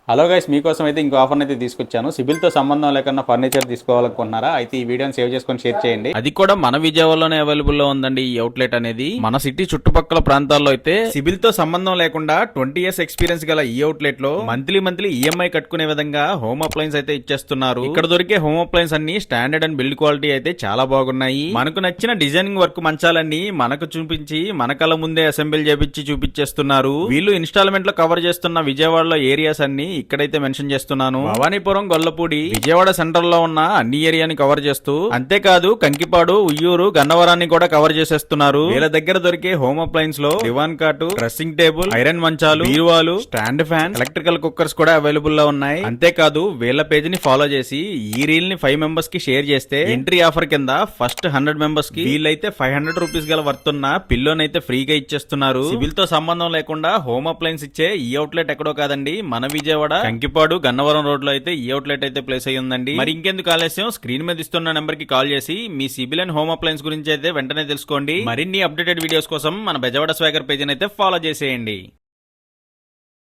Hello guys, మీకోసం అయితే ఇంకో ఆఫర్ అయితే తీసుకొచ్చాను. సిబిల్ తో సంబంధం లేకుండా ఫర్నిచర్ తీసుకోవాలనుకుంటున్నారా? అయితే ఈ వీడియోని సేవ్ చేసుకొని షేర్ చేయండి. అది కూడా మన విజయవాడలోనే అవైలబుల్ లో ఉందండి. ఈ అవుట్లెట్ అనేది మన సిటీ చుట్టుపక్కల ప్రాంతాల్లో అయితే సిబిల్ తో సంబంధం లేకుండా 20 years ఎక్స్పీరియన్స్ గల ఈ అవుట్లెట్ లో మంత్లీ ఈఎంఐ కట్టుకునే విధంగా హోమ్ అప్లయన్స్ అయితే ఇచ్చేస్తున్నారు. ఇక్కడ దొరికే హోమ్ అప్లయన్స్ అన్ని స్టాండర్డ్ అండ్ బిల్డ్ క్వాలిటీ అయితే చాలా బాగున్నాయి. మనకు నచ్చిన డిజైనింగ్ వర్క్ మంచాలన్నీ మనకు చూపించి మన కళ్ళ ముందే అసెంబ్లీ చేపించి చూపించేస్తున్నారు. వీళ్ళు ఇన్స్టాల్మెంట్ లో కవర్ చేస్తున్న విజయవాడలో ఏరియాస్ అన్ని ఇక్కడైతే మెన్షన్ చేస్తున్నాను. భవానీపురం, గొల్లపూడి, విజయవాడ సెంటర్ లో ఉన్న అన్ని ఏరియాని కవర్ చేస్తూ, అంతేకాదు కంకిపాడు, ఉయ్యూరు, గన్నవరాన్ని కూడా కవర్ చేసేస్తున్నారు. వీళ్ళ దగ్గర దొరికే హోమ్ అప్లయన్స్ లో దివాన్ కాటు, డ్రెస్సింగ్ టేబుల్, ఐరన్ మంచాలు, బీరువాలు, స్టాండ్ ఫ్యాన్, ఎలక్ట్రికల్ కుక్కర్స్ కూడా అవైలబుల్ లో ఉన్నాయి. అంతేకాదు వీళ్ళ పేజ్ ని ఫాలో చేసి ఈ రీల్ ని 5 members కి షేర్ చేస్తే ఎంట్రీ ఆఫర్ కింద ఫస్ట్ 100 members కి వీళ్ళైతే 500 రూపీస్ గల వర్త్ ఉన్న పిల్లోనైతే ఫ్రీగా ఇచ్చేస్తున్నారు. సివిల్ తో సంబంధం లేకుండా హోమ్ అప్లయన్స్ ఇచ్చే ఈ అవుట్లెట్ ఎక్కడో కాదండి, మన విజయవాడ కంకిపాడు, గన్నవరం రోడ్ లో అయితే ఈ అవుట్లెట్ అయితే ప్లేస్ అయ్యి ఉందండి. మరి ఇంకెందుకు ఆలస్యం, స్క్రీన్ మీద ఇస్తున్న నెంబర్ కి కాల్ చేసి మీ సిబిల్ అండ్ హోమ్ అప్లయన్స్ గురించి అయితే వెంటనే తెలుసుకోండి. మరిన్ని అప్డేటెడ్ వీడియోస్ కోసం మన బెజవాడ స్వాగర్ పేజ్ అయితే ఫాలో చేసేయండి.